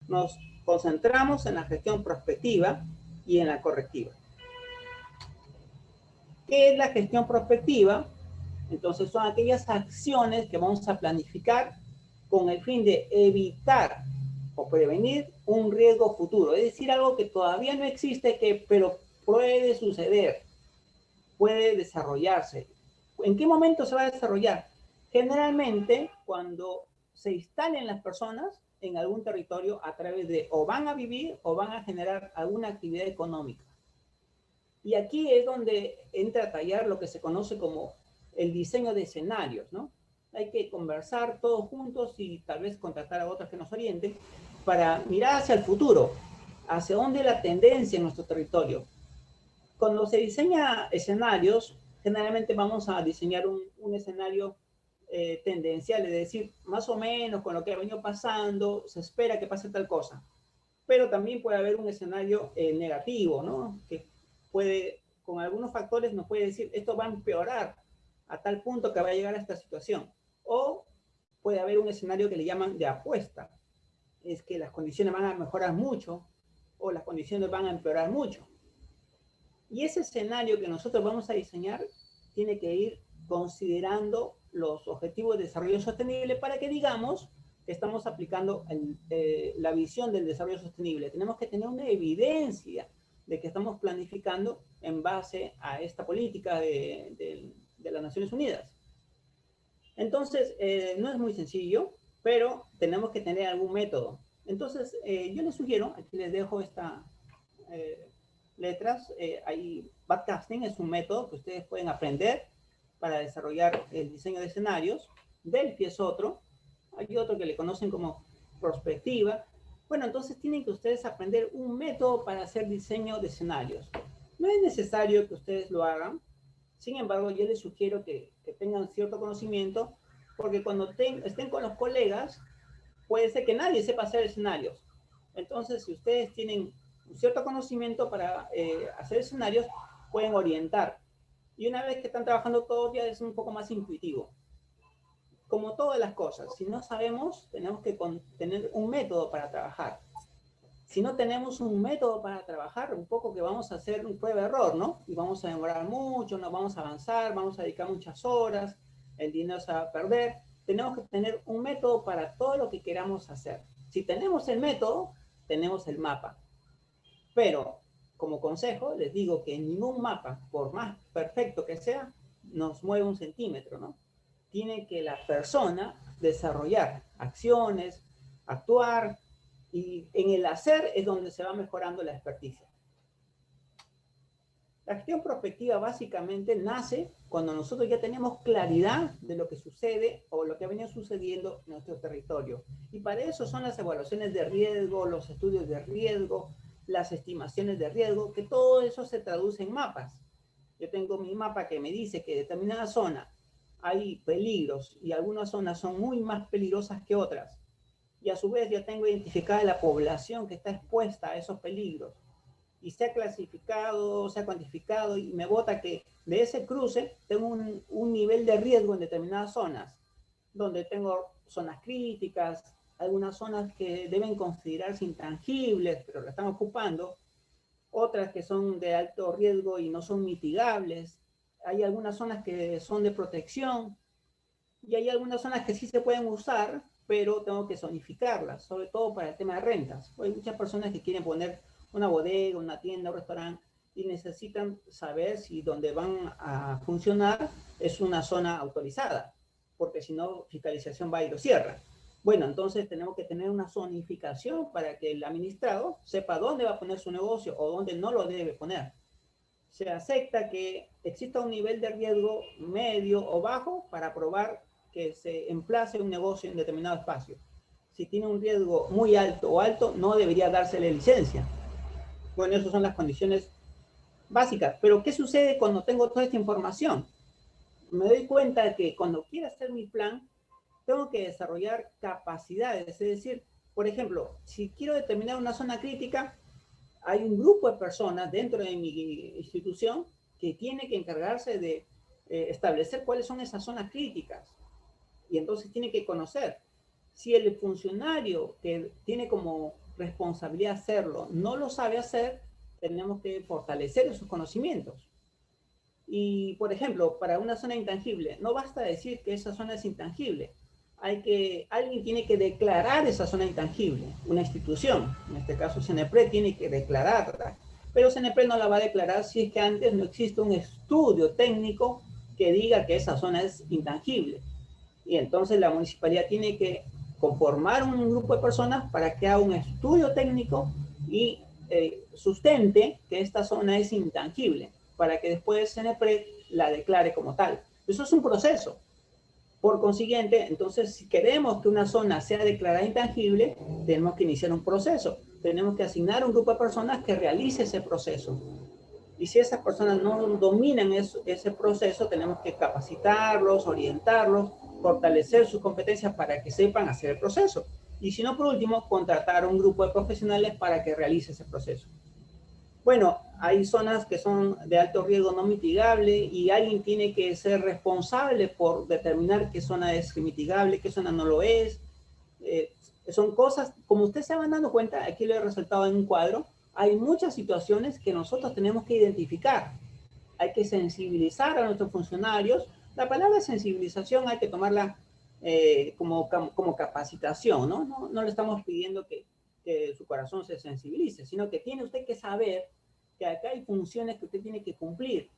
nos concentramos en la gestión prospectiva y en la correctiva. ¿Qué es la gestión prospectiva? Entonces son aquellas acciones que vamos a planificar con el fin de evitar o prevenir un riesgo futuro, es decir, algo que todavía no existe, pero puede suceder, puede desarrollarse. ¿En qué momento se va a desarrollar? Generalmente cuando se instalen las personas en algún territorio a través de o van a vivir o van a generar alguna actividad económica. Y aquí es donde entra a tallar lo que se conoce como el diseño de escenarios, ¿no? Hay que conversar todos juntos y tal vez contratar a otros que nos orienten para mirar hacia el futuro, hacia dónde la tendencia en nuestro territorio. Cuando se diseña escenarios, generalmente vamos a diseñar un escenario tendencial, es decir, más o menos con lo que ha venido pasando, se espera que pase tal cosa. Pero también puede haber un escenario negativo, ¿no? Que puede, con algunos factores, nos puede decir, esto va a empeorar a tal punto que va a llegar a esta situación. O puede haber un escenario que le llaman de apuesta. Es que las condiciones van a mejorar mucho o las condiciones van a empeorar mucho. Y ese escenario que nosotros vamos a diseñar tiene que ir considerando los objetivos de desarrollo sostenible para que digamos que estamos aplicando la visión del desarrollo sostenible. Tenemos que tener una evidencia de que estamos planificando en base a esta política de las Naciones Unidas. Entonces, no es muy sencillo, pero tenemos que tener algún método. Entonces, yo les sugiero, aquí les dejo esta letras, ahí backcasting es un método que ustedes pueden aprender para desarrollar el diseño de escenarios. Delphi es otro, hay otro que le conocen como prospectiva. Bueno, entonces tienen que ustedes aprender un método para hacer diseño de escenarios. No es necesario que ustedes lo hagan, sin embargo, yo les sugiero que tengan cierto conocimiento, porque cuando estén con los colegas, puede ser que nadie sepa hacer escenarios. Entonces, si ustedes tienen un cierto conocimiento para hacer escenarios, pueden orientar. Y una vez que están trabajando todos, ya es un poco más intuitivo. Como todas las cosas, si no sabemos, tenemos que tener un método para trabajar. Si no tenemos un método para trabajar, un poco que vamos a hacer un prueba-error, ¿no? Y vamos a demorar mucho, no vamos a avanzar, vamos a dedicar muchas horas, el dinero se va a perder. Tenemos que tener un método para todo lo que queramos hacer. Si tenemos el método, tenemos el mapa. Pero, como consejo, les digo que ningún mapa, por más perfecto que sea, nos mueve un centímetro, ¿no? Tiene que la persona desarrollar acciones, actuar, y en el hacer es donde se va mejorando la experticia. La gestión prospectiva básicamente nace cuando nosotros ya tenemos claridad de lo que sucede o lo que ha venido sucediendo en nuestro territorio. Y para eso son las evaluaciones de riesgo, los estudios de riesgo, las estimaciones de riesgo, que todo eso se traduce en mapas. Yo tengo mi mapa que me dice que en determinada zona hay peligros y algunas zonas son muy más peligrosas que otras. Y a su vez ya tengo identificada la población que está expuesta a esos peligros. Y se ha clasificado, se ha cuantificado y me bota que de ese cruce tengo un nivel de riesgo en determinadas zonas, donde tengo zonas críticas, algunas zonas que deben considerarse intangibles, pero la están ocupando, otras que son de alto riesgo y no son mitigables, hay algunas zonas que son de protección y hay algunas zonas que sí se pueden usar, pero tengo que zonificarlas, sobre todo para el tema de rentas. Hay muchas personas que quieren poner una bodega, una tienda, un restaurante, y necesitan saber si donde van a funcionar es una zona autorizada, porque si no, fiscalización va y lo cierra. Bueno, entonces tenemos que tener una zonificación para que el administrado sepa dónde va a poner su negocio o dónde no lo debe poner. Se acepta que exista un nivel de riesgo medio o bajo para probar que se emplace un negocio en determinado espacio. Si tiene un riesgo muy alto o alto, no debería dársele licencia. Bueno, esas son las condiciones básicas. Pero, ¿qué sucede cuando tengo toda esta información? Me doy cuenta que cuando quiero hacer mi plan, tengo que desarrollar capacidades. Es decir, por ejemplo, si quiero determinar una zona crítica, hay un grupo de personas dentro de mi institución que tiene que encargarse de establecer cuáles son esas zonas críticas. Y entonces tiene que conocer si el funcionario que tiene como responsabilidad hacerlo, no lo sabe hacer, tenemos que fortalecer esos conocimientos. Y, por ejemplo, para una zona intangible, no basta decir que esa zona es intangible. Alguien tiene que declarar esa zona intangible, una institución, en este caso CNEPRED tiene que declararla, pero CNEPRED no la va a declarar si es que antes no existe un estudio técnico que diga que esa zona es intangible. Y entonces la municipalidad tiene que conformar un grupo de personas para que haga un estudio técnico y sustente que esta zona es intangible, para que después CNEPRED la declare como tal. Eso es un proceso. Por consiguiente, entonces, si queremos que una zona sea declarada intangible, tenemos que iniciar un proceso. Tenemos que asignar un grupo de personas que realice ese proceso. Y si esas personas no dominan ese proceso, tenemos que capacitarlos, orientarlos, fortalecer sus competencias para que sepan hacer el proceso. Y si no, por último, contratar a un grupo de profesionales para que realice ese proceso. Bueno, hay zonas que son de alto riesgo no mitigable y alguien tiene que ser responsable por determinar qué zona es mitigable, qué zona no lo es. Son cosas, como ustedes se van dando cuenta, aquí lo he resaltado en un cuadro, hay muchas situaciones que nosotros tenemos que identificar. Hay que sensibilizar a nuestros funcionarios. La palabra sensibilización hay que tomarla como capacitación, ¿no? No le estamos pidiendo que su corazón se sensibilice, sino que tiene usted que saber que acá hay funciones que usted tiene que cumplir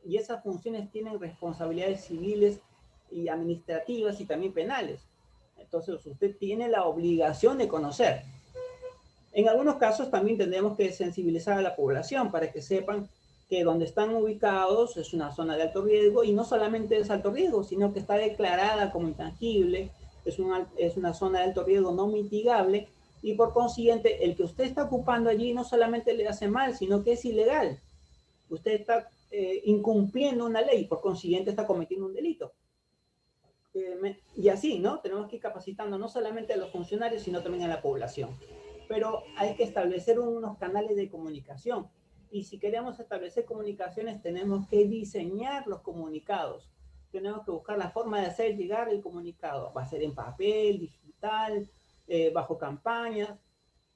y esas funciones tienen responsabilidades civiles y administrativas y también penales. Entonces usted tiene la obligación de conocer. En algunos casos también tendremos que sensibilizar a la población para que sepan que donde están ubicados es una zona de alto riesgo y no solamente es alto riesgo, sino que está declarada como intangible, es una zona de alto riesgo no mitigable y por consiguiente el que usted está ocupando allí no solamente le hace mal, sino que es ilegal. Usted está incumpliendo una ley, por consiguiente está cometiendo un delito. Y así, ¿no? Tenemos que ir capacitando no solamente a los funcionarios, sino también a la población. Pero hay que establecer unos canales de comunicación. Y si queremos establecer comunicaciones, tenemos que diseñar los comunicados. Tenemos que buscar la forma de hacer llegar el comunicado. Va a ser en papel, digital, bajo campañas.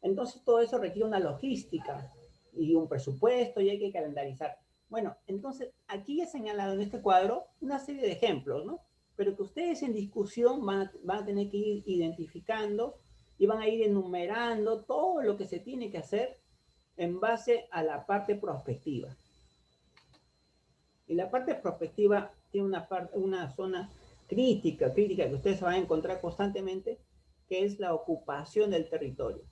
Entonces todo eso requiere una logística y un presupuesto y hay que calendarizar. Bueno, entonces aquí he señalado en este cuadro una serie de ejemplos, ¿no? Pero que ustedes en discusión van a tener que ir identificando y van a ir enumerando todo lo que se tiene que hacer en base a la parte prospectiva. Y la parte prospectiva tiene una zona crítica que ustedes van a encontrar constantemente, que es la ocupación del territorio.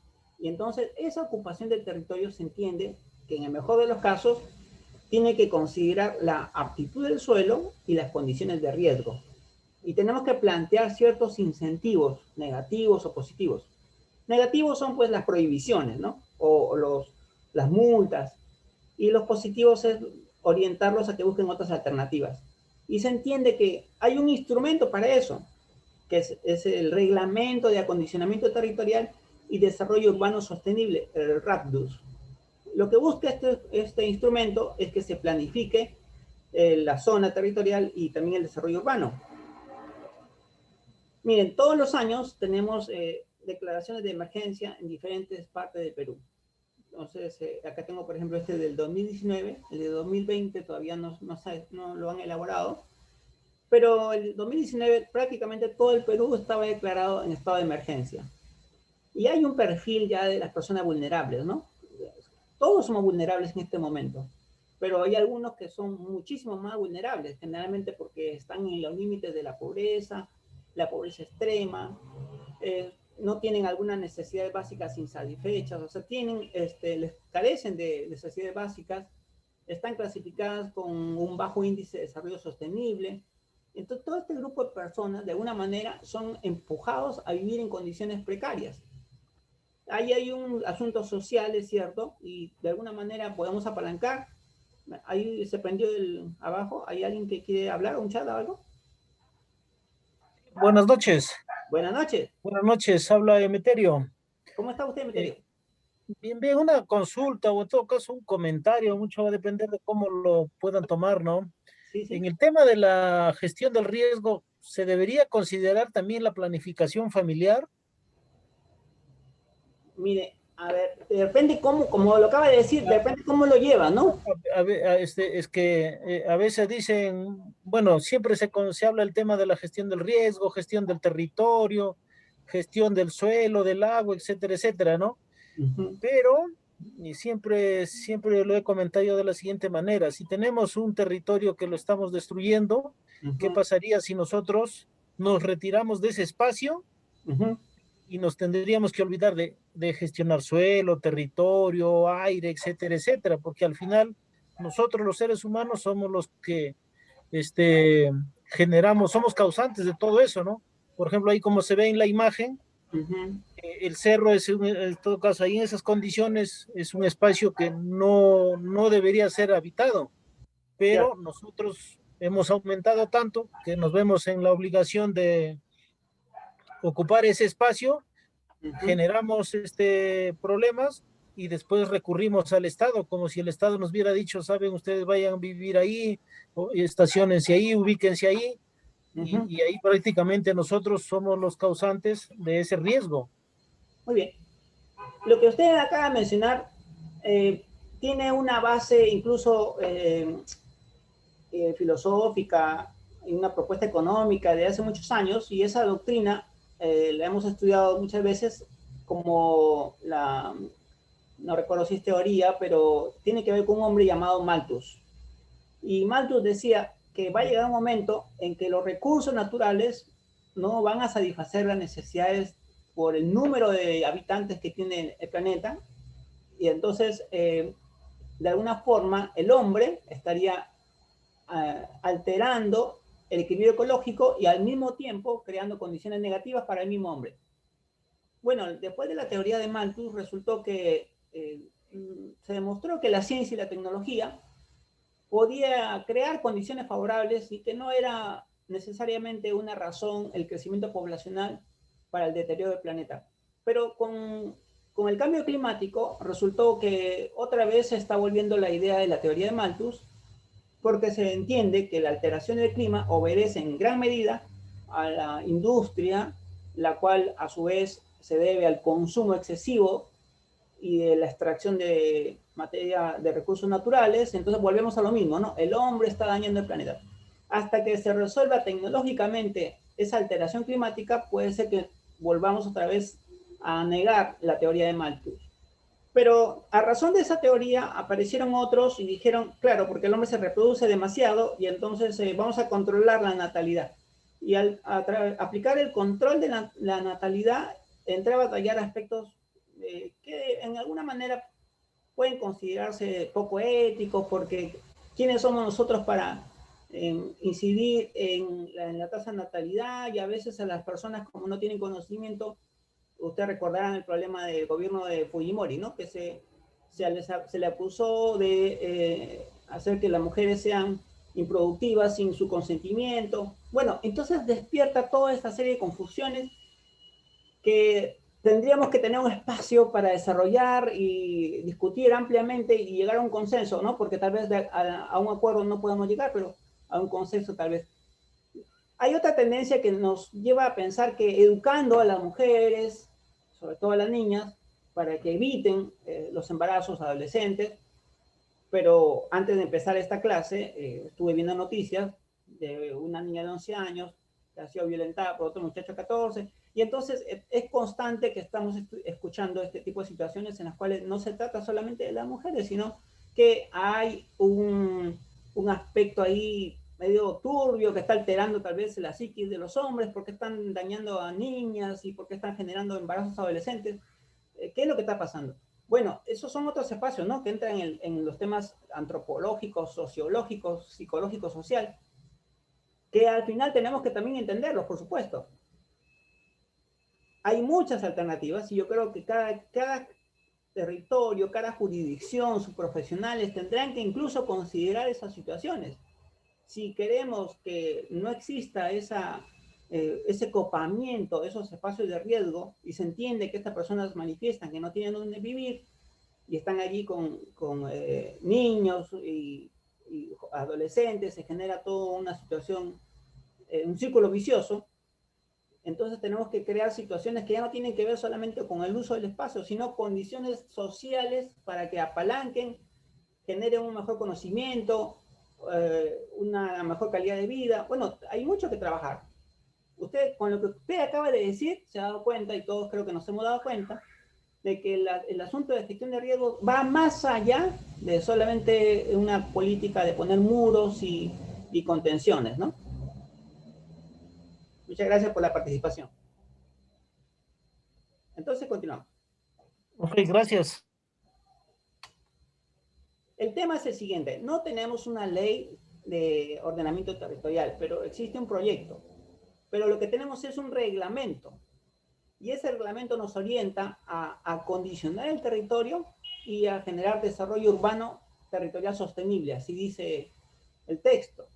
Y entonces esa ocupación del territorio se entiende que en el mejor de los casos tiene que considerar la aptitud del suelo y las condiciones de riesgo. Y tenemos que plantear ciertos incentivos negativos o positivos. Negativos son pues las prohibiciones, ¿no? O las multas. Y los positivos es orientarlos a que busquen otras alternativas. Y se entiende que hay un instrumento para eso, que es el Reglamento de Acondicionamiento Territorial y Desarrollo Urbano Sostenible, el RAPDUS. Lo que busca este instrumento es que se planifique la zona territorial y también el desarrollo urbano. Miren, todos los años tenemos declaraciones de emergencia en diferentes partes del Perú. Entonces, acá tengo, por ejemplo, este del 2019, el de 2020 todavía no lo han elaborado, pero el 2019 prácticamente todo el Perú estaba declarado en estado de emergencia. Y hay un perfil ya de las personas vulnerables, ¿no? Todos somos vulnerables en este momento, pero hay algunos que son muchísimo más vulnerables, generalmente porque están en los límites de la pobreza extrema, no tienen algunas necesidades básicas insatisfechas, o sea, les carecen de necesidades básicas, están clasificadas con un bajo índice de desarrollo sostenible. Entonces, todo este grupo de personas, de alguna manera, son empujados a vivir en condiciones precarias. Ahí hay un asunto social, es cierto, y de alguna manera podemos apalancar. Ahí se prendió abajo, ¿hay alguien que quiere hablar, un chat o algo? Buenas noches. Buenas noches. Buenas noches, habla Emeterio. ¿Cómo está usted, Emeterio? Bien, una consulta o en todo caso un comentario, mucho va a depender de cómo lo puedan tomar, ¿no? Sí, sí. En el tema de la gestión del riesgo, ¿se debería considerar también la planificación familiar? Mire, A ver, depende cómo, como lo acaba de decir, depende cómo lo lleva, ¿no? Es que a veces dicen, bueno, siempre se habla el tema de la gestión del riesgo, gestión del territorio, gestión del suelo, del agua, etcétera, etcétera, ¿no? Ujú, Pero y siempre lo he comentado yo de la siguiente manera: si tenemos un territorio que lo estamos destruyendo, ¿qué ujú, pasaría si nosotros nos retiramos de ese espacio ujú. y nos tendríamos que olvidar de gestionar suelo, territorio, aire, etcétera, etcétera? Porque al final nosotros los seres humanos somos los que este, generamos, somos causantes de todo eso, ¿no? Por ejemplo, ahí como se ve en la imagen, Ujú. el cerro es, en todo caso, ahí en esas condiciones es un espacio que no debería ser habitado, pero Cierto. nosotros hemos aumentado tanto que nos vemos en la obligación de ocupar ese espacio, Ujú. generamos problemas y después recurrimos al Estado, como si el Estado nos hubiera dicho: saben, ustedes vayan a vivir ahí, o estacionense ahí, ubíquense ahí, Ujú. y ahí prácticamente nosotros somos los causantes de ese riesgo. Muy bien. Lo que usted acaba de mencionar eh, tiene una base incluso filosófica y una propuesta económica de hace muchos años, y esa doctrina la hemos estudiado muchas veces como la, no recuerdo si es teoría, pero tiene que ver con un hombre llamado Malthus. Y Malthus decía que va a llegar un momento en que los recursos naturales no van a satisfacer las necesidades por el número de habitantes que tiene el planeta, y entonces de alguna forma el hombre estaría alterando el equilibrio ecológico y al mismo tiempo creando condiciones negativas para el mismo hombre. Bueno, después de la teoría de Malthus resultó que se demostró que la ciencia y la tecnología podía crear condiciones favorables y que no era necesariamente una razón el crecimiento poblacional para el deterioro del planeta. Pero con el cambio climático resultó que otra vez se está volviendo la idea de la teoría de Malthus, porque se entiende que la alteración del clima obedece en gran medida a la industria, la cual a su vez se debe al consumo excesivo y de la extracción de materia de recursos naturales. Entonces volvemos a lo mismo, ¿no? El hombre está dañando el planeta. Hasta que se resuelva tecnológicamente esa alteración climática, puede ser que volvamos otra vez a negar la teoría de Malthus. Pero a razón de esa teoría aparecieron otros y dijeron, claro, porque el hombre se reproduce demasiado y entonces vamos a controlar la natalidad. Y al aplicar el control de la natalidad, entré a batallar aspectos que en alguna manera pueden considerarse poco éticos, porque ¿quiénes somos nosotros para incidir en la tasa de natalidad? Y a veces a las personas, como no tienen conocimiento, ustedes recordarán el problema del gobierno de Fujimori, ¿no? Que se le acusó de hacer que las mujeres sean improductivas sin su consentimiento. Bueno, entonces despierta toda esta serie de confusiones que tendríamos que tener un espacio para desarrollar y discutir ampliamente y llegar a un consenso, ¿no? Porque tal vez a un acuerdo no podamos llegar, pero a un consenso tal vez. Hay otra tendencia que nos lleva a pensar que educando a las mujeres, sobre todo a las niñas, para que eviten los embarazos adolescentes, pero antes de empezar esta clase estuve viendo noticias de una niña de 11 años que ha sido violentada por otro muchacho de 14, y entonces es constante que estamos escuchando este tipo de situaciones en las cuales no se trata solamente de las mujeres, sino que hay un aspecto ahí medio turbio que está alterando tal vez la psiquis de los hombres, porque están dañando a niñas y porque están generando embarazos adolescentes. ¿Qué es lo que está pasando? Bueno, esos son otros espacios, ¿no? Que entran en los temas antropológicos, sociológicos, psicológicos, social, que al final tenemos que también entenderlos, por supuesto. Hay muchas alternativas y yo creo que cada territorio, cada jurisdicción, sus profesionales tendrán que incluso considerar esas situaciones. Si queremos que no exista ese copamiento, esos espacios de riesgo, y se entiende que estas personas manifiestan que no tienen dónde vivir y están allí con niños y adolescentes, se genera toda una situación, un círculo vicioso. Entonces tenemos que crear situaciones que ya no tienen que ver solamente con el uso del espacio, sino condiciones sociales para que apalanquen, generen un mejor conocimiento, una mejor calidad de vida. Bueno, hay mucho que trabajar. Usted, con lo que usted acaba de decir, se ha dado cuenta, y todos creo que nos hemos dado cuenta, de que el asunto de gestión de riesgos va más allá de solamente una política de poner muros y contenciones, ¿no? Muchas gracias por la participación. Entonces, continuamos. Ok, gracias. El tema es el siguiente. No tenemos una ley de ordenamiento territorial, pero existe un proyecto. Pero lo que tenemos es un reglamento. Y ese reglamento nos orienta a acondicionar el territorio y a generar desarrollo urbano territorial sostenible, así dice el texto.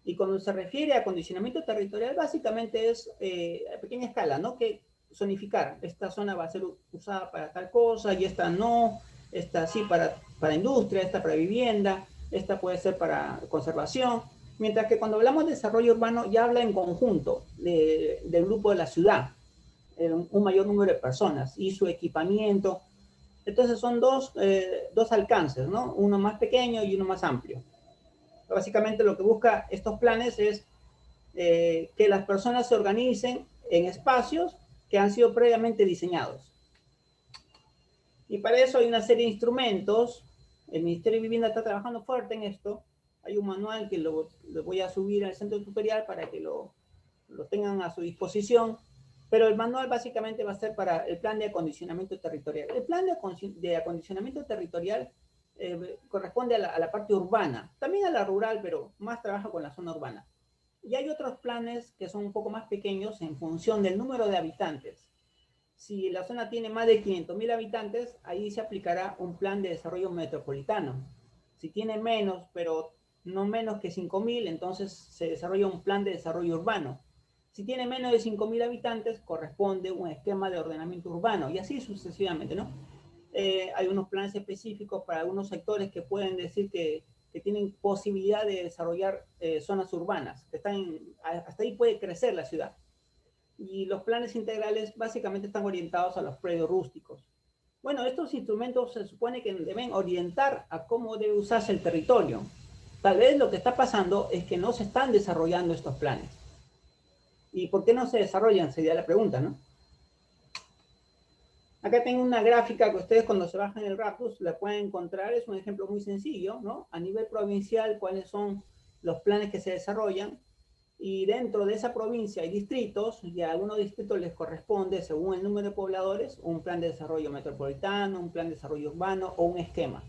Y cuando se refiere a acondicionamiento territorial, básicamente es a pequeña escala, ¿no? Que zonificar, esta zona va a ser usada para tal cosa y esta no, esta sí para industria, esta para vivienda, esta puede ser para conservación, mientras que cuando hablamos de desarrollo urbano ya habla en conjunto del grupo de la ciudad, un mayor número de personas y su equipamiento. Entonces son dos alcances, ¿no? Uno más pequeño y uno más amplio. Básicamente lo que busca estos planes es que las personas se organicen en espacios que han sido previamente diseñados. Y para eso hay una serie de instrumentos. El Ministerio de Vivienda está trabajando fuerte en esto. Hay un manual que lo voy a subir al centro tutorial para que lo tengan a su disposición. Pero el manual básicamente va a ser para el plan de acondicionamiento territorial. El plan de acondicionamiento territorial corresponde a la parte urbana, también a la rural, pero más trabaja con la zona urbana. Y hay otros planes que son un poco más pequeños en función del número de habitantes. Si la zona tiene más de 500.000 habitantes, ahí se aplicará un plan de desarrollo metropolitano. Si tiene menos, pero no menos que 5.000, entonces se desarrolla un plan de desarrollo urbano. Si tiene menos de 5.000 habitantes, corresponde un esquema de ordenamiento urbano, y así sucesivamente, ¿no? Hay unos planes específicos para algunos sectores que pueden decir que tienen posibilidad de desarrollar zonas urbanas, que hasta ahí puede crecer la ciudad. Y los planes integrales básicamente están orientados a los predios rústicos. Bueno, estos instrumentos se supone que deben orientar a cómo debe usarse el territorio. Tal vez lo que está pasando es que no se están desarrollando estos planes. ¿Y por qué no se desarrollan? Sería la pregunta, ¿no? Acá tengo una gráfica que ustedes cuando se bajan el Raptus la pueden encontrar. Es un ejemplo muy sencillo, ¿no? A nivel provincial, cuáles son los planes que se desarrollan. Y dentro de esa provincia hay distritos, y a algunos distritos les corresponde, según el número de pobladores, un plan de desarrollo metropolitano, un plan de desarrollo urbano o un esquema.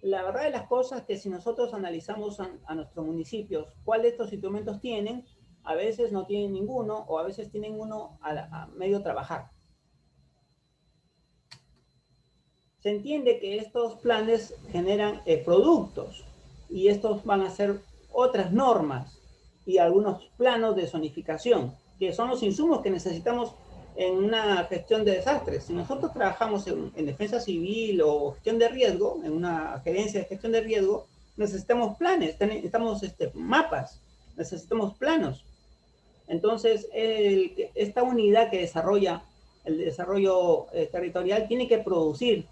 La verdad de las cosas es que si nosotros analizamos a nuestros municipios cuál de estos instrumentos tienen, a veces no tienen ninguno o a veces tienen uno a medio trabajar. Se entiende que estos planes generan productos y estos van a ser otras normas y algunos planos de zonificación, que son los insumos que necesitamos en una gestión de desastres. Si nosotros trabajamos en defensa civil o gestión de riesgo, en una gerencia de gestión de riesgo, necesitamos planes, necesitamos mapas, necesitamos planos. Entonces, esta unidad que desarrolla el desarrollo territorial tiene que producir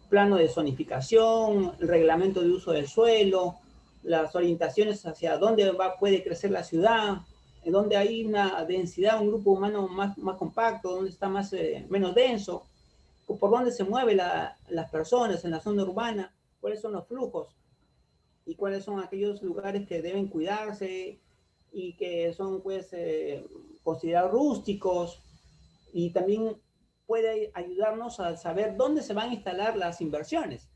plano de zonificación, el reglamento de uso del suelo, las orientaciones hacia dónde puede crecer la ciudad, en donde hay una densidad, un grupo humano más compacto, donde está menos denso, por dónde se mueven las personas en la zona urbana, cuáles son los flujos y cuáles son aquellos lugares que deben cuidarse y que son pues considerados rústicos, y también puede ayudarnos a saber dónde se van a instalar las inversiones,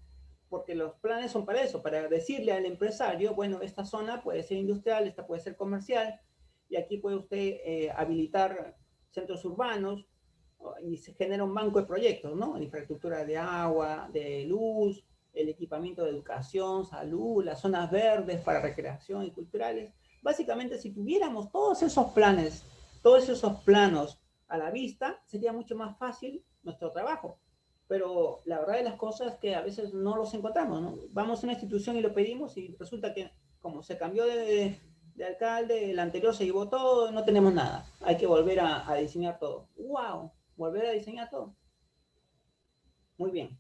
porque los planes son para eso, para decirle al empresario, bueno, esta zona puede ser industrial, esta puede ser comercial, y aquí puede usted habilitar centros urbanos, y se genera un banco de proyectos, ¿no? Infraestructura de agua, de luz, el equipamiento de educación, salud, las zonas verdes para recreación y culturales. Básicamente, si tuviéramos todos esos planes, todos esos planos a la vista, sería mucho más fácil nuestro trabajo. Pero la verdad de las cosas es que a veces no los encontramos, ¿no? Vamos a una institución y lo pedimos y resulta que como se cambió de alcalde, el anterior se llevó todo, no tenemos nada. Hay que volver a diseñar todo. ¡Wow! Volver a diseñar todo. Muy bien.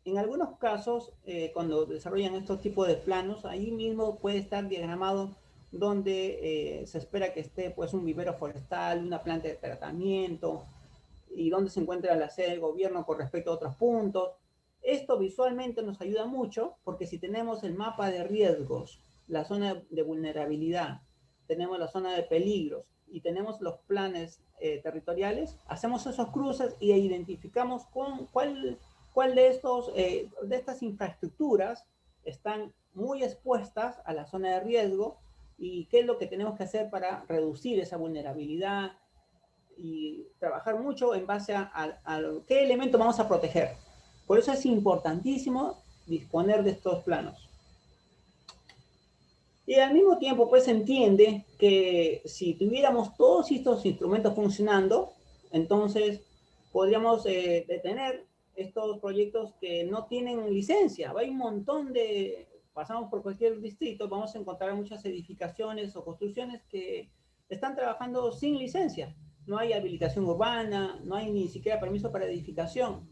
En algunos casos, cuando desarrollan estos tipos de planos, ahí mismo puede estar diagramado donde se espera que esté pues un vivero forestal, una planta de tratamiento y donde se encuentra la sede del gobierno con respecto a otros puntos. Esto visualmente nos ayuda mucho porque si tenemos el mapa de riesgos, la zona de vulnerabilidad, tenemos la zona de peligros y tenemos los planes territoriales, hacemos esos cruces y identificamos con cuál de estas infraestructuras están muy expuestas a la zona de riesgo y qué es lo que tenemos que hacer para reducir esa vulnerabilidad y trabajar mucho en base a qué elemento vamos a proteger. Por eso es importantísimo disponer de estos planos. Y al mismo tiempo, pues se entiende que si tuviéramos todos estos instrumentos funcionando, entonces podríamos detener estos proyectos que no tienen licencia. Hay un montón de, pasamos por cualquier distrito, vamos a encontrar muchas edificaciones o construcciones que están trabajando sin licencia. No hay habilitación urbana, no hay ni siquiera permiso para edificación.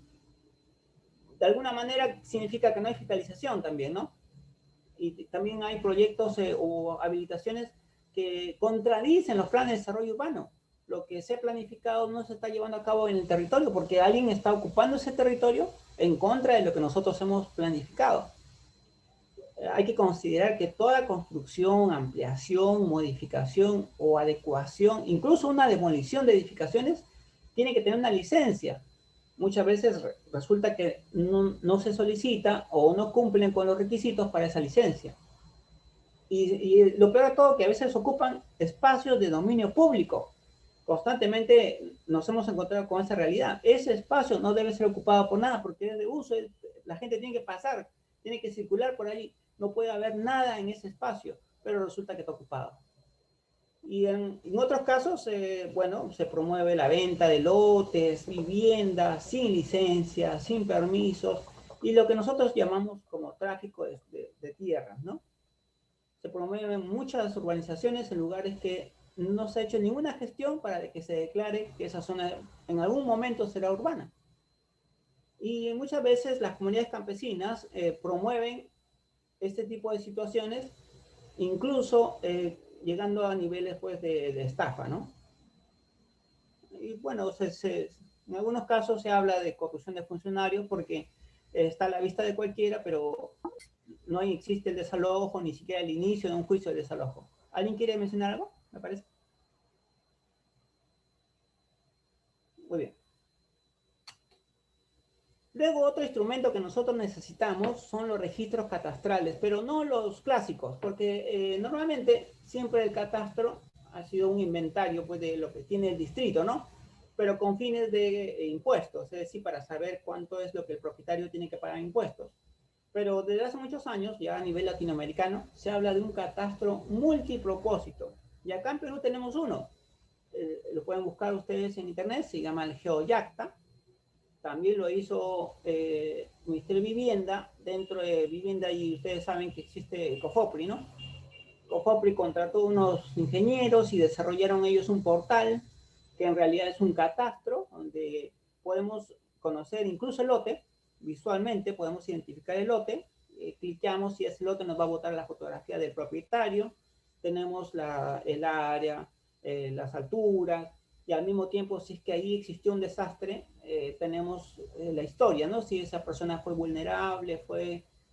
De alguna manera significa que no hay fiscalización también, ¿no? Y también hay proyectos o habilitaciones que contradicen los planes de desarrollo urbano. Lo que se ha planificado no se está llevando a cabo en el territorio porque alguien está ocupando ese territorio en contra de lo que nosotros hemos planificado. Hay que considerar que toda construcción, ampliación, modificación o adecuación, incluso una demolición de edificaciones, tiene que tener una licencia. Muchas veces resulta que no se solicita o no cumplen con los requisitos para esa licencia. Y lo peor de todo, que a veces ocupan espacios de dominio público. Constantemente nos hemos encontrado con esa realidad. Ese espacio no debe ser ocupado por nada porque es de uso, la gente tiene que pasar, tiene que circular por ahí. No puede haber nada en ese espacio, pero resulta que está ocupado. Y en otros casos, bueno, se promueve la venta de lotes, viviendas, sin licencia, sin permisos, y lo que nosotros llamamos como tráfico de tierras, ¿no? Se promueven muchas urbanizaciones en lugares que no se ha hecho ninguna gestión para que se declare que esa zona en algún momento será urbana. Y muchas veces las comunidades campesinas promueven este tipo de situaciones, incluso llegando a niveles pues, de estafa, ¿no? Y bueno, en algunos casos se habla de corrupción de funcionarios porque está a la vista de cualquiera, pero no existe el desalojo, ni siquiera el inicio de un juicio de desalojo. ¿Alguien quiere mencionar algo? Me parece. Muy bien. Luego, otro instrumento que nosotros necesitamos son los registros catastrales, pero no los clásicos, porque normalmente siempre el catastro ha sido un inventario pues, de lo que tiene el distrito, ¿no? Pero con fines de impuestos, es decir, para saber cuánto es lo que el propietario tiene que pagar en impuestos. Pero desde hace muchos años, ya a nivel latinoamericano, se habla de un catastro multipropósito. Y acá en Perú tenemos uno. Lo pueden buscar ustedes en internet, se llama el GeoYacta. También lo hizo el Ministerio de Vivienda. Dentro de Vivienda, y ustedes saben que existe COFOPRI, ¿no? COFOPRI contrató unos ingenieros y desarrollaron ellos un portal que en realidad es un catastro donde podemos conocer incluso el lote, visualmente podemos identificar el lote, clicamos y ese lote nos va a botar la fotografía del propietario, tenemos el área, las alturas, y al mismo tiempo si es que ahí existió un desastre, tenemos la historia, ¿no? Si esa persona fue vulnerable,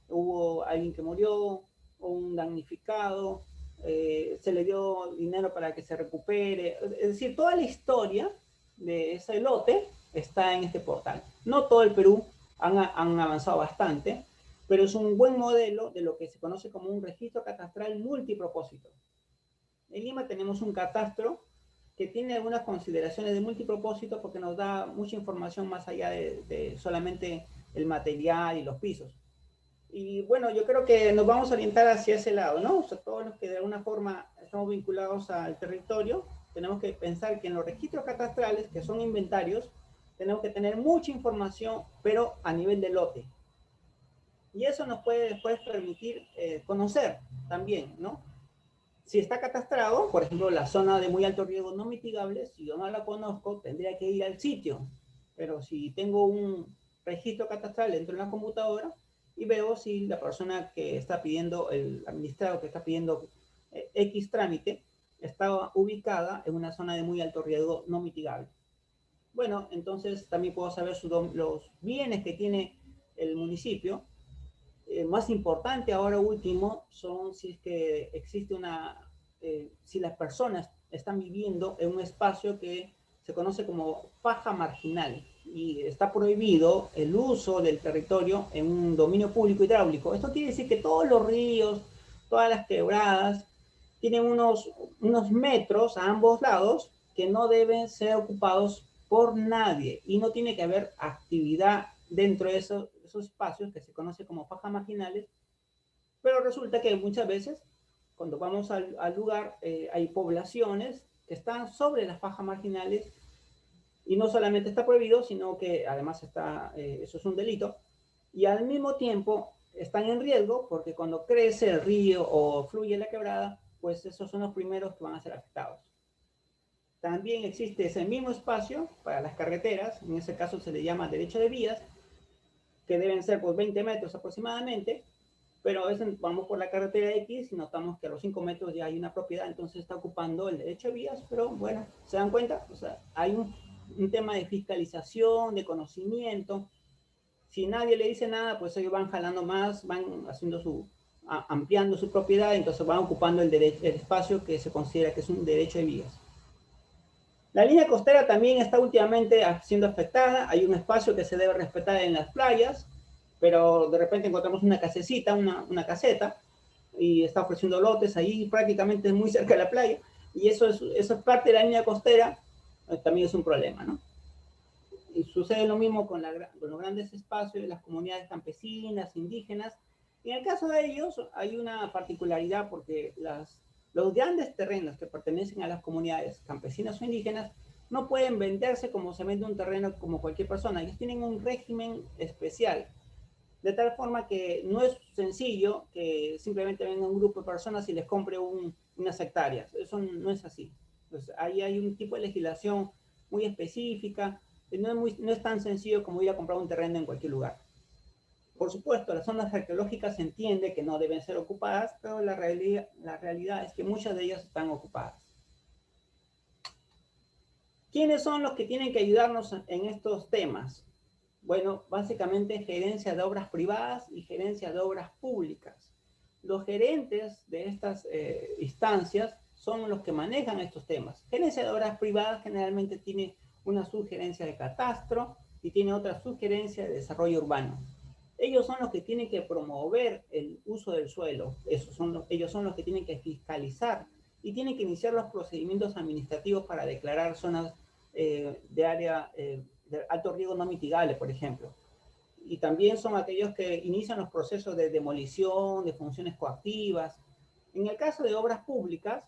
hubo alguien que murió, o un damnificado, se le dio dinero para que se recupere, es decir, toda la historia de ese lote está en este portal. No todo el Perú han avanzado bastante, pero es un buen modelo de lo que se conoce como un registro catastral multipropósito. En Lima tenemos un catastro que tiene algunas consideraciones de multipropósito porque nos da mucha información más allá de solamente el material y los pisos. Y bueno, yo creo que nos vamos a orientar hacia ese lado, ¿no? O sea, todos los que de alguna forma estamos vinculados al territorio, tenemos que pensar que en los registros catastrales, que son inventarios, tenemos que tener mucha información, pero a nivel de lote. Y eso nos puede después permitir conocer también, ¿no? si está catastrado, por ejemplo, la zona de muy alto riesgo no mitigable, si yo no la conozco, tendría que ir al sitio. Pero si tengo un registro catastral dentro de la computadora y veo si la persona que está pidiendo, el administrador que está pidiendo X trámite, está ubicada en una zona de muy alto riesgo no mitigable. Bueno, entonces también puedo saber los bienes que tiene el municipio. Más importante ahora último son si es que existe si las personas están viviendo en un espacio que se conoce como faja marginal y está prohibido el uso del territorio en un dominio público hidráulico. Esto quiere decir que todos los ríos, todas las quebradas, tienen unos metros a ambos lados que no deben ser ocupados por nadie y no tiene que haber actividad dentro de esos espacios que se conoce como fajas marginales, pero resulta que muchas veces cuando vamos al lugar hay poblaciones que están sobre las fajas marginales y no solamente está prohibido, sino que además eso es un delito, y al mismo tiempo están en riesgo porque cuando crece el río o fluye la quebrada, pues esos son los primeros que van a ser afectados. También existe ese mismo espacio para las carreteras, en ese caso se le llama derecho de vías, que deben ser pues 20 metros aproximadamente, pero a veces vamos por la carretera X y notamos que a los 5 metros ya hay una propiedad, entonces está ocupando el derecho de vías, pero bueno, ¿se dan cuenta? O sea, hay un tema de fiscalización, de conocimiento. Si nadie le dice nada, pues ellos van jalando más, van ampliando su propiedad, entonces van ocupando el espacio que se considera que es un derecho de vías. La línea costera también está últimamente siendo afectada. Hay un espacio que se debe respetar en las playas, pero de repente encontramos una casecita, una caseta, y está ofreciendo lotes ahí prácticamente muy cerca de la playa, y eso es parte de la línea costera, también es un problema, ¿no? Y sucede lo mismo con los grandes espacios de las comunidades campesinas, indígenas. Y en el caso de ellos hay una particularidad porque los grandes terrenos que pertenecen a las comunidades campesinas o indígenas no pueden venderse como se vende un terreno como cualquier persona. Ellos tienen un régimen especial, de tal forma que no es sencillo que simplemente venga un grupo de personas y les compre unas hectáreas. Eso no es así. Pues ahí hay un tipo de legislación muy específica. No es tan sencillo como ir a comprar un terreno en cualquier lugar. Por supuesto, las zonas arqueológicas se entiende que no deben ser ocupadas, pero la realidad es que muchas de ellas están ocupadas. ¿Quiénes son los que tienen que ayudarnos en estos temas? Bueno, básicamente gerencia de obras privadas y gerencia de obras públicas. Los gerentes de estas instancias son los que manejan estos temas. Gerencia de obras privadas generalmente tiene una subgerencia de catastro y tiene otra subgerencia de desarrollo urbano. Ellos son los que tienen que promover el uso del suelo. Ellos son los que tienen que fiscalizar y tienen que iniciar los procedimientos administrativos para declarar zonas de área de alto riesgo no mitigable, por ejemplo. Y también son aquellos que inician los procesos de demolición, de funciones coactivas. En el caso de obras públicas,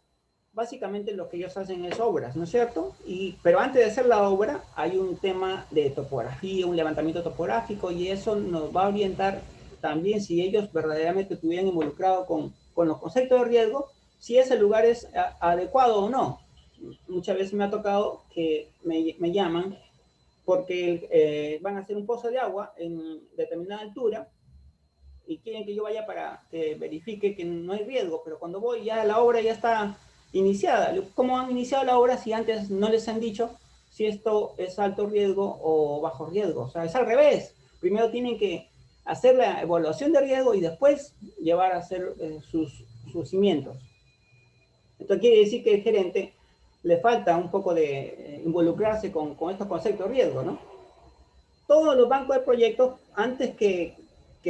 básicamente lo que ellos hacen es obras, ¿no es cierto? Pero antes de hacer la obra hay un tema de topografía, un levantamiento topográfico, y eso nos va a orientar también si ellos verdaderamente estuvieran involucrados con los conceptos de riesgo, si ese lugar es adecuado o no. Muchas veces me ha tocado que me llaman porque van a hacer un pozo de agua en determinada altura y quieren que yo vaya para que verifique que no hay riesgo, pero cuando voy ya la obra ya está iniciada. ¿Cómo han iniciado la obra si antes no les han dicho si esto es alto riesgo o bajo riesgo? O sea, es al revés. Primero tienen que hacer la evaluación de riesgo y después llevar a hacer sus cimientos. Esto quiere decir que el gerente le falta un poco de involucrarse con estos conceptos de riesgo, ¿no? Todos los bancos de proyectos, antes que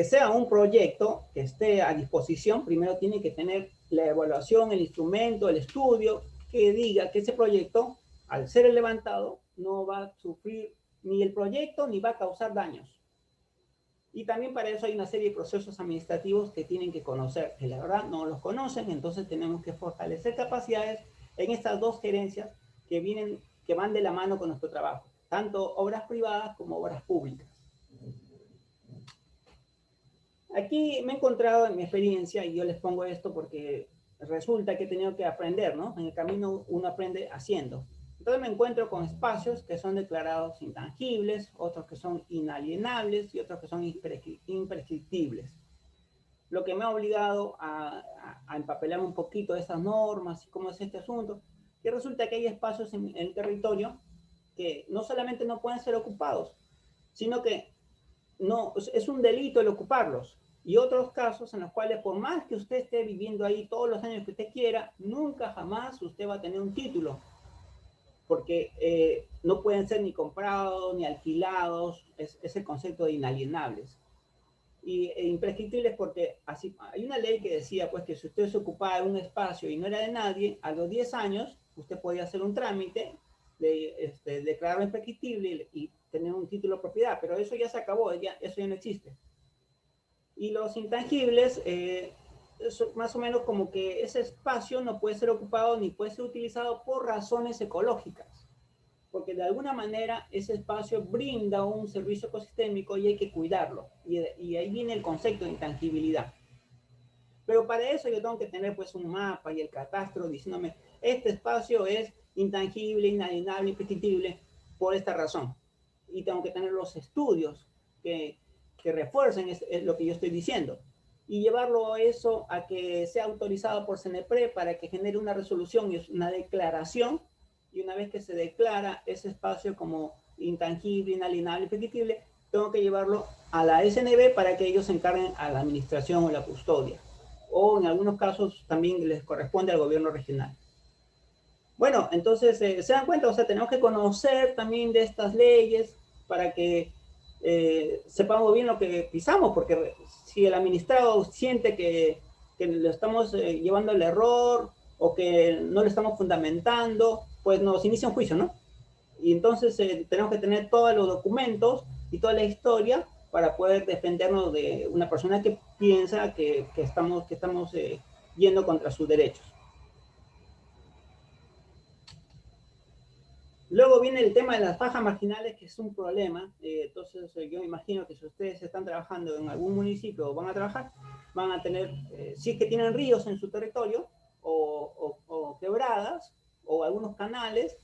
sea un proyecto que esté a disposición, primero tiene que tener la evaluación, el instrumento, el estudio, que diga que ese proyecto, al ser levantado, no va a sufrir ni el proyecto ni va a causar daños. Y también para eso hay una serie de procesos administrativos que tienen que conocer, que la verdad no los conocen, entonces tenemos que fortalecer capacidades en estas dos gerencias que van de la mano con nuestro trabajo, tanto obras privadas como obras públicas. Aquí me he encontrado en mi experiencia, y yo les pongo esto porque resulta que he tenido que aprender, ¿no? En el camino uno aprende haciendo. Entonces me encuentro con espacios que son declarados intangibles, otros que son inalienables y otros que son imprescriptibles. Lo que me ha obligado a empapelarme un poquito de esas normas y cómo es este asunto, que resulta que hay espacios en el territorio que no solamente no pueden ser ocupados, sino que no, es un delito el ocuparlos. Y otros casos en los cuales por más que usted esté viviendo ahí todos los años que usted quiera, nunca jamás usted va a tener un título, porque no pueden ser ni comprados ni alquilados, es el concepto de inalienables. E imprescriptibles porque así, hay una ley que decía pues que si usted se ocupaba de un espacio y no era de nadie, a los 10 años usted podía hacer un trámite de declararlo imprescriptible y tener un título de propiedad, pero eso ya se acabó, eso ya no existe. Y los intangibles, más o menos como que ese espacio no puede ser ocupado ni puede ser utilizado por razones ecológicas, porque de alguna manera ese espacio brinda un servicio ecosistémico y hay que cuidarlo. Y ahí viene el concepto de intangibilidad. Pero para eso yo tengo que tener pues un mapa y el catastro diciéndome, este espacio es intangible, inalienable, imprescriptible por esta razón. Y tengo que tener los estudios que refuercen lo que yo estoy diciendo. Y llevarlo a eso a que sea autorizado por CNEPRE para que genere una resolución y una declaración. Y una vez que se declara ese espacio como intangible, inalienable, imprescriptible, tengo que llevarlo a la SNB para que ellos se encarguen a la administración o la custodia. O en algunos casos también les corresponde al gobierno regional. Bueno, entonces se dan cuenta, o sea, tenemos que conocer también de estas leyes para que sepamos bien lo que pisamos, porque si el administrado siente que lo estamos llevando al error o que no lo estamos fundamentando, pues nos inicia un juicio, ¿no? Y entonces tenemos que tener todos los documentos y toda la historia para poder defendernos de una persona que piensa que estamos yendo contra sus derechos. Luego viene el tema de las fajas marginales, que es un problema. Entonces, yo me imagino que si ustedes están trabajando en algún municipio o van a trabajar, van a tener, si es que tienen ríos en su territorio, o quebradas, o algunos canales,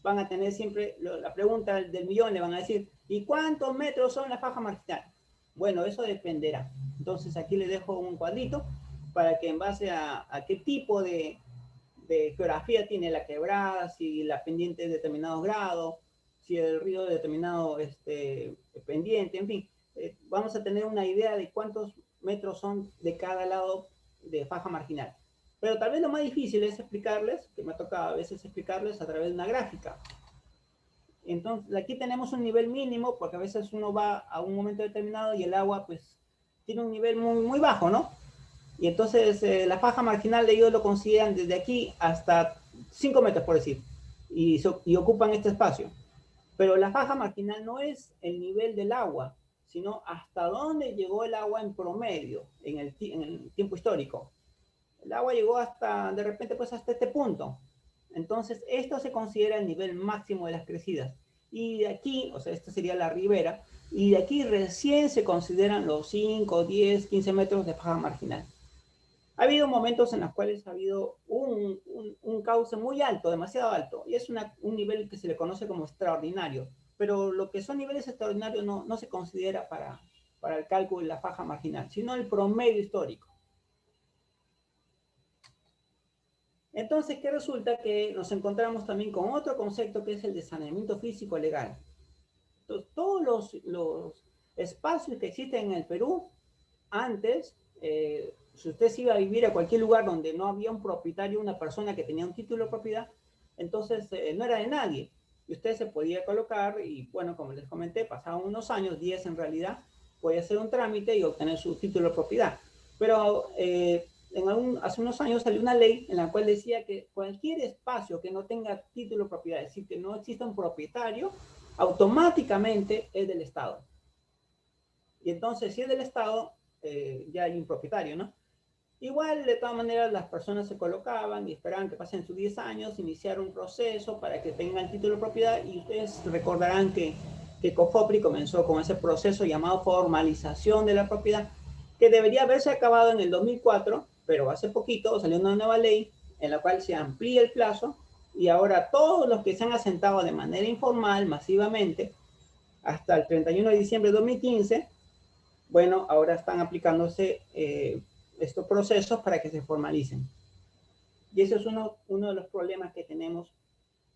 van a tener siempre la pregunta del millón, le van a decir, ¿y cuántos metros son las fajas marginales? Bueno, eso dependerá. Entonces, aquí les dejo un cuadrito para que en base a qué tipo de geografía tiene la quebrada, si la pendiente es de determinado grado, si el río es de determinado pendiente, en fin, vamos a tener una idea de cuántos metros son de cada lado de faja marginal. Pero tal vez lo más difícil es explicarles, que me ha tocado a veces explicarles a través de una gráfica. Entonces, aquí tenemos un nivel mínimo, porque a veces uno va a un momento determinado y el agua, pues, tiene un nivel muy, muy bajo, ¿no? Y entonces la faja marginal ellos lo consideran desde aquí hasta 5 metros, por decir, y ocupan este espacio. Pero la faja marginal no es el nivel del agua, sino hasta dónde llegó el agua en promedio en el tiempo histórico. El agua llegó hasta, de repente, pues hasta este punto. Entonces, esto se considera el nivel máximo de las crecidas. Y de aquí, o sea, esta sería la ribera, y de aquí recién se consideran los 5, 10, 15 metros de faja marginal. Ha habido momentos en los cuales ha habido un cauce muy alto, demasiado alto, y es un nivel que se le conoce como extraordinario, pero lo que son niveles extraordinarios no se considera para el cálculo de la faja marginal, sino el promedio histórico. Entonces, ¿qué resulta? Que nos encontramos también con otro concepto que es el de saneamiento físico legal. Entonces, todos los espacios que existen en el Perú, antes, si usted se iba a vivir a cualquier lugar donde no había un propietario, una persona que tenía un título de propiedad, entonces no era de nadie. Y usted se podía colocar y, bueno, como les comenté, pasaban unos años, 10 en realidad, podía hacer un trámite y obtener su título de propiedad. Pero hace unos años salió una ley en la cual decía que cualquier espacio que no tenga título de propiedad, es decir, que no exista un propietario, automáticamente es del Estado. Y entonces, si es del Estado, ya hay un propietario, ¿no? Igual, de todas maneras, las personas se colocaban y esperaban que pasen sus 10 años, iniciar un proceso para que tengan título de propiedad, y ustedes recordarán que COFOPRI comenzó con ese proceso llamado formalización de la propiedad, que debería haberse acabado en el 2004, pero hace poquito salió una nueva ley en la cual se amplía el plazo y ahora todos los que se han asentado de manera informal, masivamente, hasta el 31 de diciembre de 2015, bueno, ahora están aplicándose estos procesos para que se formalicen. Y eso es uno de los problemas que tenemos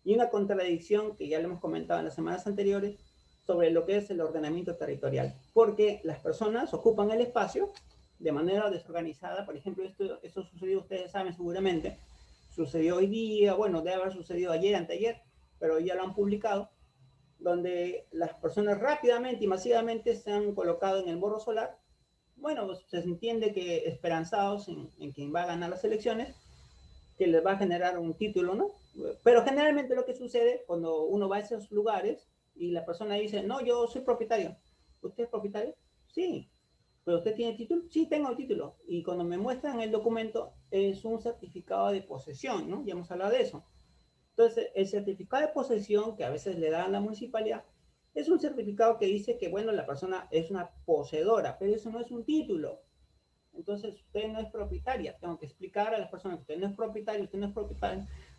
y una contradicción que ya lo hemos comentado en las semanas anteriores sobre lo que es el ordenamiento territorial, porque las personas ocupan el espacio de manera desorganizada. Por ejemplo, esto sucedió, ustedes saben seguramente, sucedió hoy día, bueno, debe haber sucedido ayer, anteayer, pero ya lo han publicado, donde las personas rápidamente y masivamente se han colocado en el borro solar. Bueno, pues se entiende que esperanzados en quien va a ganar las elecciones, que les va a generar un título, ¿no? Pero generalmente lo que sucede cuando uno va a esos lugares y la persona dice, no, yo soy propietario. ¿Usted es propietario? Sí. ¿Pero usted tiene título? Sí, tengo el título. Y cuando me muestran el documento, es un certificado de posesión, ¿no? Ya hemos hablado de eso. Entonces, el certificado de posesión que a veces le dan a la municipalidad es un certificado que dice que, bueno, la persona es una poseedora, pero eso no es un título. Entonces, usted no es propietaria. Tengo que explicar a las personas que usted no es propietario,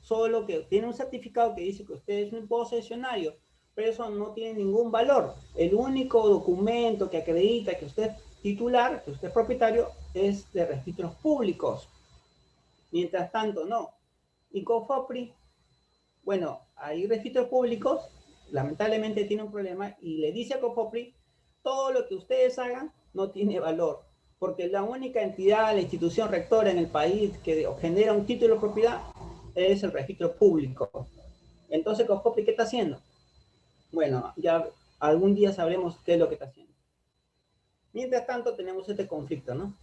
solo que tiene un certificado que dice que usted es un posesionario, pero eso no tiene ningún valor. El único documento que acredita que usted es titular, que usted es propietario, es de registros públicos. Mientras tanto, no. Y COFOPRI, bueno, hay registros públicos, lamentablemente tiene un problema y le dice a COFOPRI, todo lo que ustedes hagan no tiene valor, porque la única entidad, la institución rectora en el país que genera un título de propiedad es el registro público. Entonces, COFOPRI, ¿qué está haciendo? Bueno, ya algún día sabremos qué es lo que está haciendo. Mientras tanto, tenemos este conflicto, ¿no?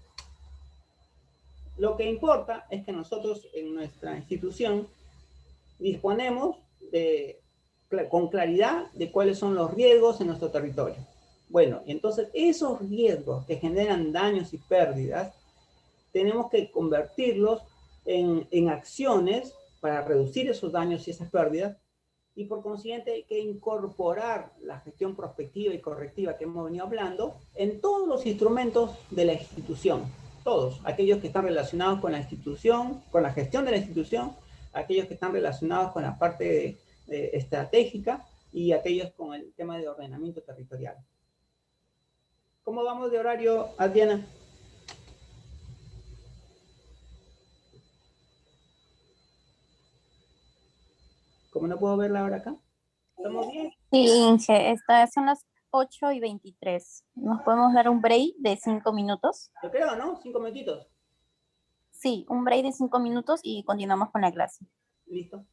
Lo que importa es que nosotros en nuestra institución disponemos con claridad de cuáles son los riesgos en nuestro territorio. Bueno, entonces esos riesgos que generan daños y pérdidas, tenemos que convertirlos en acciones para reducir esos daños y esas pérdidas, y por consiguiente hay que incorporar la gestión prospectiva y correctiva que hemos venido hablando en todos los instrumentos de la institución, todos, aquellos que están relacionados con la institución, con la gestión de la institución, aquellos que están relacionados con la parte estratégica y aquellos con el tema de ordenamiento territorial. ¿Cómo vamos de horario, Adriana? ¿Cómo no puedo ver la hora acá? ¿Estamos bien? Sí, Inge, son las 8:23. ¿Nos podemos dar un break de 5 minutos? Yo creo, ¿no? 5 minutitos. Sí, un break de 5 minutos y continuamos con la clase. Listo.